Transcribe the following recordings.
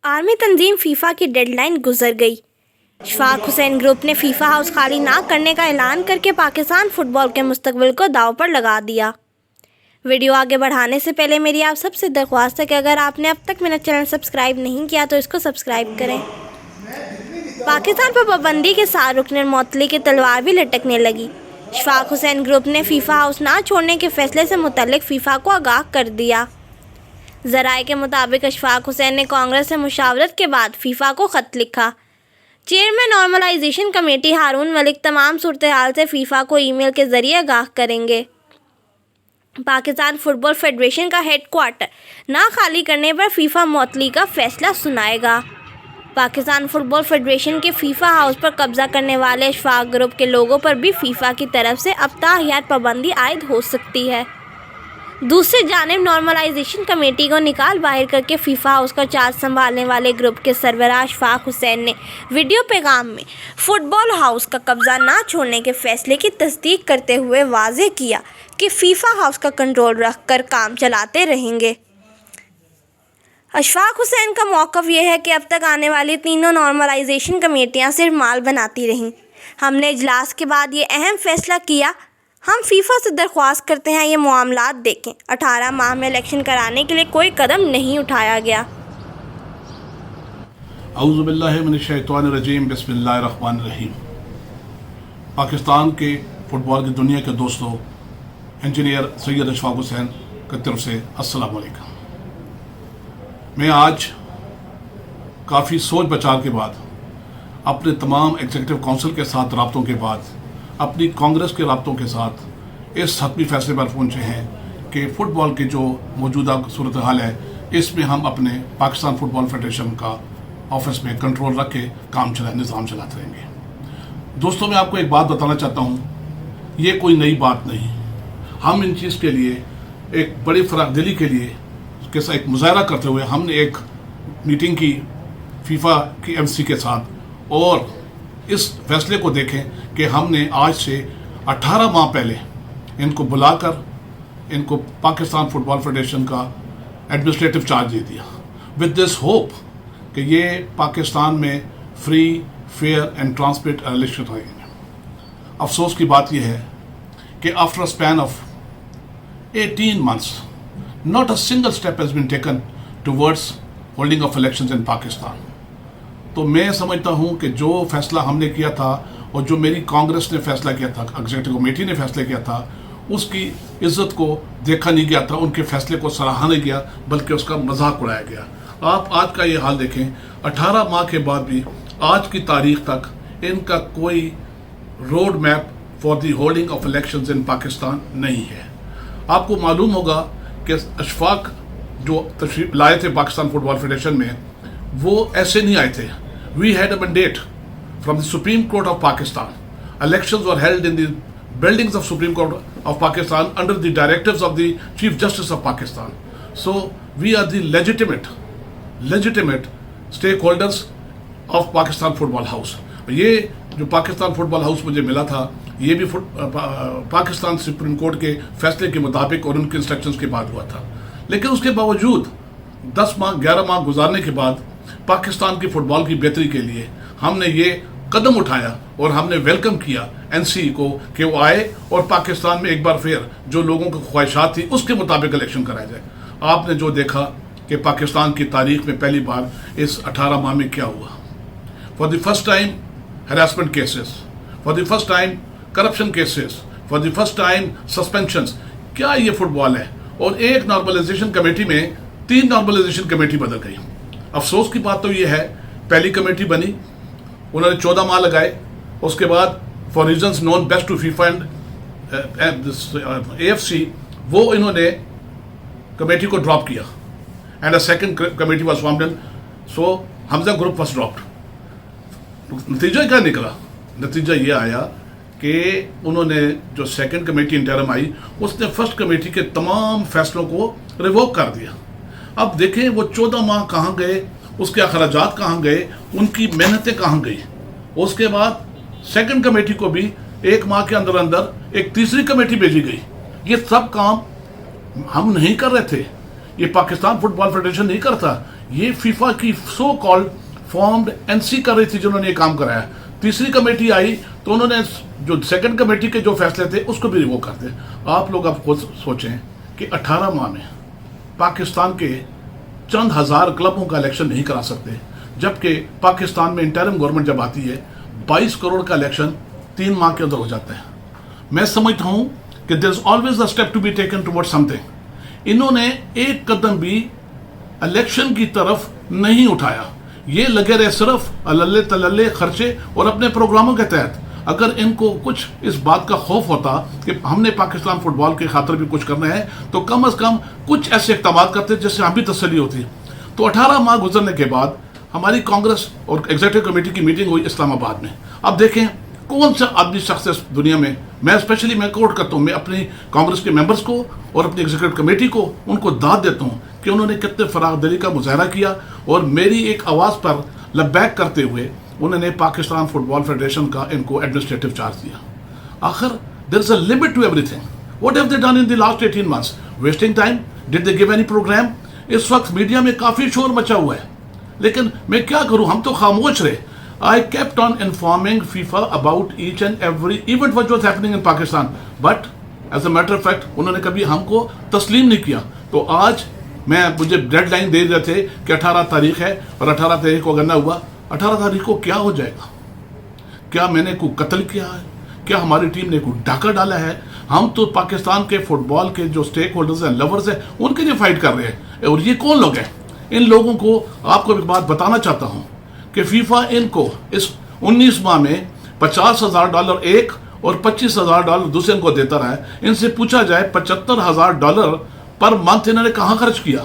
Army तंजीम FIFA की deadline गुजर गई। इशफाक हुसैन ग्रुप ने फीफा हाउस खाली ना करने का ऐलान करके पाकिस्तान फुटबॉल के मुस्तकबिल को दांव पर लगा दिया। वीडियो आगे बढ़ाने से पहले मेरी आप सबसे दरख्वास्त है कि अगर आपने अब तक मेरा चैनल सब्सक्राइब नहीं किया तो इसको सब्सक्राइब करें। पाकिस्तान पर पाबंदी के साथ रुकन मौतली की तलवार भी लटकने लगी। इशफाक हुसैन ग्रुप ने फीफा हाउस ना छोड़ने के फैसले से मुतल्लिक फीफा को आगाह कर दिया। ज़राए के मुताबिक इशफाक हुसैन ने कांग्रेस से मुशावरत के बाद फीफा को ख़त लिखा। चेयरमैन नॉर्मलाइजेशन कमेटी हारून मलिक तमाम सूरत हाल से फीफा को ईमेल के ज़रिए आगाह करेंगे। पाकिस्तान फुटबॉल फेडरेशन का हेडक्वार्टर ना खाली करने पर फीफा मौतली का फैसला सुनाएगा। पाकिस्तान फुटबॉल फेडरेशन के फीफा हाउस पर कब्जा करने वाले इशफाक ग्रुप के लोगों पर भी फीफा की तरफ से अब ताहियात पाबंदी आयद हो सकती है। दूसरी जानिब नॉर्मलाइजेशन कमेटी को निकाल बाहर करके फीफा हाउस का चार्ज संभालने वाले ग्रुप के सरबराह इशफाक हुसैन ने वीडियो पैगाम में फुटबॉल हाउस का कब्जा ना छोड़ने के फैसले की तस्दीक करते हुए वाज़ेह किया कि फीफा हाउस का कंट्रोल रख कर काम चलाते रहेंगे। इशफाक हुसैन का मौक़िफ़ यह है कि अब तक आने वाली तीनों नॉर्मलाइजेशन कमेटियाँ सिर्फ माल बनाती रहीं। हमने इजलास के बाद ये अहम फ़ैसला किया। हम फीफा से दरख्वास्त करते हैं ये मामलात देखें। 18 माह में इलेक्शन कराने के लिए कोई कदम नहीं उठाया गया। औज़ु बिल्लाहि मिनश शैतानिर रजीम, बिस्मिल्लाहिर रहमानिर रहीम। पाकिस्तान के फुटबॉल की दुनिया के दोस्तों, इंजीनियर सैयद इशफाक हुसैन की तरफ से अस्सलाम वालेकुम। मैं आज काफ़ी सोच विचार के बाद, अपने तमाम एग्जीक्यूटिव काउंसिल के साथ राब्तों के बाद, अपनी कांग्रेस के राब्तों के साथ इस हतमी फैसले पर पहुँचे हैं कि फ़ुटबॉल की जो मौजूदा सूरत हाल है, इसमें हम अपने पाकिस्तान फुटबॉल फेडरेशन का ऑफिस में कंट्रोल रख के निज़ाम चलाते रहेंगे। दोस्तों, मैं आपको एक बात बताना चाहता हूँ, ये कोई नई बात नहीं। हम इन चीज़ के लिए एक बड़ी फराखदिली के लिए के साथ एक मुजाहरा करते हुए हमने एक मीटिंग की फीफा की एमसी के साथ, और इस फैसले को देखें कि हमने आज से 18 माह पहले इनको बुलाकर इनको पाकिस्तान फुटबॉल फेडरेशन का एडमिनिस्ट्रेटिव चार्ज दे दिया, विद दिस होप कि ये पाकिस्तान में free, fair and transparent election रहेंगे। अफसोस की बात यह है कि after a span of 18 months not a single step has been taken towards holding of elections in Pakistan। तो मैं समझता हूँ कि जो फैसला हमने किया था और जो मेरी कांग्रेस ने फैसला किया था, एग्जीक्यूटिव कमेटी ने फैसला किया था, उसकी इज्जत को देखा नहीं गया था, उनके फैसले को सराहा नहीं गया, बल्कि उसका मजाक उड़ाया गया। आप आज का ये हाल देखें, 18 माह के बाद भी आज की तारीख तक इनका कोई road map for the holding of elections in Pakistan नहीं है। आपको मालूम होगा कि इशफाक जो तशरीफ लाए थे पाकिस्तान फुटबॉल फेडरेशन में, वो ऐसे नहीं आए थे। We had a mandate from the Supreme Court of Pakistan. Elections were held in the buildings of Supreme Court of Pakistan under the directives of the chief justice of Pakistan. So we are the legitimate stake holders of Pakistan Football House. ये जो Pakistan Football house मुझे मिला था, ये भी Pakistan supreme court के फैसले के मुताबिक और उनके इंस्ट्रक्शंस के बाद हुआ था। लेकिन उसके बावजूद 10 माह 11 माह गुजारने के बाद पाकिस्तान की फुटबॉल की बेहतरी के लिए हमने ये कदम उठाया और हमने वेलकम किया एनसी को कि वो आए और पाकिस्तान में एक बार फिर जो लोगों की ख्वाहिशात थी उसके मुताबिक इलेक्शन कराया जाए। आपने जो देखा कि पाकिस्तान की तारीख में पहली बार इस 18 माह में क्या हुआ। For the first time harassment cases, for the first time corruption cases, for the first time suspensions। क्या ये फुटबॉल है? और एक नॉर्मलाइजेशन कमेटी में 3 नॉर्मलाइजेशन कमेटी बदल गई। अफसोस की बात तो ये है, पहली कमेटी बनी, उन्होंने 14 माह लगाए, उसके बाद for reasons known best to FIFA and AFC वो इन्होंने कमेटी को ड्रॉप किया, and a second committee was formed in, so Hamza group was dropped. नतीजा क्या निकला? नतीजा ये आया कि उन्होंने जो सेकंड कमेटी इंटरम आई, उसने फर्स्ट कमेटी के तमाम फैसलों को रिवोक कर दिया। अब देखें वो 14 माह कहाँ गए, उसके अखराजात कहाँ गए, उनकी मेहनतें कहाँ गई। उसके बाद सेकंड कमेटी को भी 1 माह के अंदर अंदर एक तीसरी कमेटी भेजी गई। ये सब काम हम नहीं कर रहे थे, ये पाकिस्तान फुटबॉल फेडरेशन नहीं करता, ये फीफा की सो कॉल्ड फॉर्म्ड एनसी कर रही थी जिन्होंने ये काम कराया। तीसरी कमेटी आई तो उन्होंने जो सेकंड कमेटी के जो फैसले थे उसको भी रिवोक कर दिए। आप लोग अब खुद सोचें कि 18 माह में पाकिस्तान के चंद हजार क्लबों का इलेक्शन नहीं करा सकते, जबकि पाकिस्तान में इंटरिम गवर्नमेंट जब आती है 22 करोड़ का इलेक्शन 3 माह के अंदर हो जाता है। मैं समझता हूं कि there is always a step to be taken toward something. इन्होंने एक कदम भी इलेक्शन की तरफ नहीं उठाया, ये लगे रहे सिर्फ अल्ले तल्ले खर्चे और अपने प्रोग्रामों के तहत। अगर इनको कुछ इस बात का खौफ होता कि हमने पाकिस्तान फुटबॉल के खातिर भी कुछ करना है, तो कम से कम कुछ ऐसे इक़दाम करते जिससे हम भी तसल्ली होती। तो 18 माह गुजरने के बाद हमारी कांग्रेस और एग्जीक्यूटिव कमेटी की मीटिंग हुई इस्लामाबाद में। अब देखें कौन सा आदमी शख्स दुनिया में, मैं कोट करता हूँ, मैं अपनी कांग्रेस के मेंबर्स को और अपनी एग्जीक्यूटिव कमेटी को उनको दाद देता हूँ कि उन्होंने कितने फराग दिली का मुजाहरा किया और मेरी एक आवाज़ पर लबैक करते हुए उन्होंने पाकिस्तान फुटबॉल फेडरेशन का इनको एडमिनिस्ट्रेटिव चार्ज दिया। आखिर there is a limit to everything. What have they done in the last 18 months? Wasting time? Did they give any programme? इस वक्त मीडिया में काफ़ी शोर मचा हुआ है, लेकिन मैं क्या करूं, हम तो खामोश रहे। I kept on informing FIFA about each and every event which was happening in Pakistan, but as a matter of fact उन्होंने कभी हमको तस्लीम नहीं किया। तो आज मुझे डेडलाइन दे रहे थे कि 18 तारीख है और 18 तारीख को अगर ना हुआ, 18 तारीख को क्या हो जाएगा? क्या मैंने कोई कत्ल किया है? क्या हमारी टीम ने कोई डाका डाला है? हम तो पाकिस्तान के फुटबॉल के जो स्टेक होल्डर्स हैं, लवर्स हैं, उनके लिए फाइट कर रहे हैं। और ये कौन लोग हैं? इन लोगों को आपको एक बात बताना चाहता हूं कि फीफा इनको इस 19 माह में $50,000 एक और $25,000 दूसरे को देता रहा है। इनसे पूछा जाए $75,000 पर मंथ इन्होंने कहाँ खर्च किया,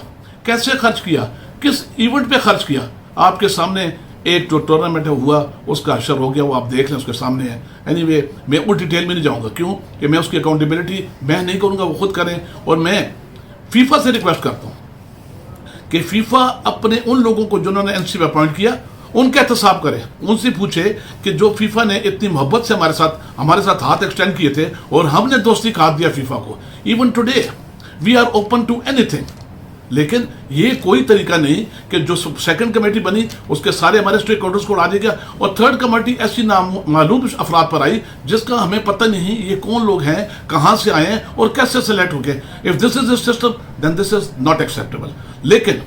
कैसे खर्च किया, किस इवेंट पे खर्च किया? आपके सामने एक जो टूर्नामेंट हुआ उसका अशर हो गया, वो आप देख लें, उसके सामने है। एनीवे मैं वो डिटेल में नहीं जाऊंगा, क्यों कि मैं उसकी अकाउंटेबिलिटी मैं नहीं करूंगा, वो खुद करें। और मैं फीफा से रिक्वेस्ट करता हूँ कि फीफा अपने उन लोगों को जिन्होंने एनसी में अपॉइंट किया उनका एहतसाब करे, उनसे पूछे कि जो फीफा ने इतनी मोहब्बत से हमारे साथ हाथ एक्सटेंड किए थे और हमने दोस्ती का हाथ दिया फीफा को, even today we are open to anything. लेकिन ये कोई तरीका नहीं कि जो सेकंड कमेटी बनी उसके सारे हमारे स्टेक होल्डर्स को उड़ा दिया गया और थर्ड कमेटी ऐसी नामालूम अफराद पर आई जिसका हमें पता नहीं ये कौन लोग हैं, कहाँ से आए हैं और कैसे सेलेक्ट हो गए। If this is the system then this is not acceptable. लेकिन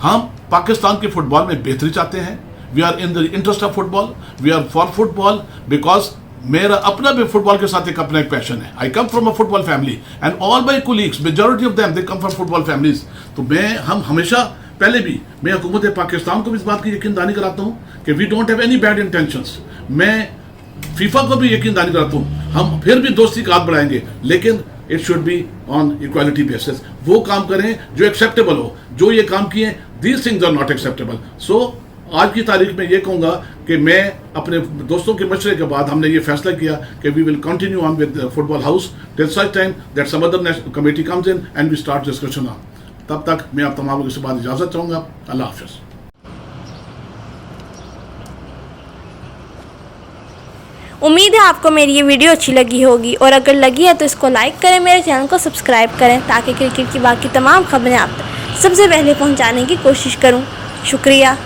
हम पाकिस्तान के फुटबॉल में बेहतरी चाहते हैं। We are in the interest of football, we are for football, because मेरा अपना भी फुटबॉल के साथ अपना एक पैशन है। I come from a football family and all my colleagues, majority of them they come from football families. तो हम हमेशा पहले भी मैं हुकूमत पाकिस्तान को भी इस बात की यकीन दहानी कराता हूँ कि we don't have any bad intentions. मैं फीफा को भी यकीन दहानी कराता हूँ, हम फिर भी दोस्ती का हाथ बढ़ाएंगे, लेकिन it should be on equality basis. वो काम करें जो एक्सेप्टेबल हो। जो ये काम किए these things are not acceptable. So आज की तारीख में ये कहूँगा कि मैं अपने दोस्तों के मशवरे के बाद हमने ये फैसला किया कि we will continue on with football house till such time that some other committee comes in and we start discussion on. तब तक मैं आप तमाम लोगों से बाद इजाज़त चाहूँगा। अल्लाह हाफ़िज़। उम्मीद है आपको मेरी ये वीडियो अच्छी लगी होगी, और अगर लगी है तो इसको लाइक करें, मेरे चैनल को सब्सक्राइब करें ताकि क्रिकेट की बाकी तमाम खबरें आप तक सबसे पहले पहुंचाने की कोशिश करूं। शुक्रिया।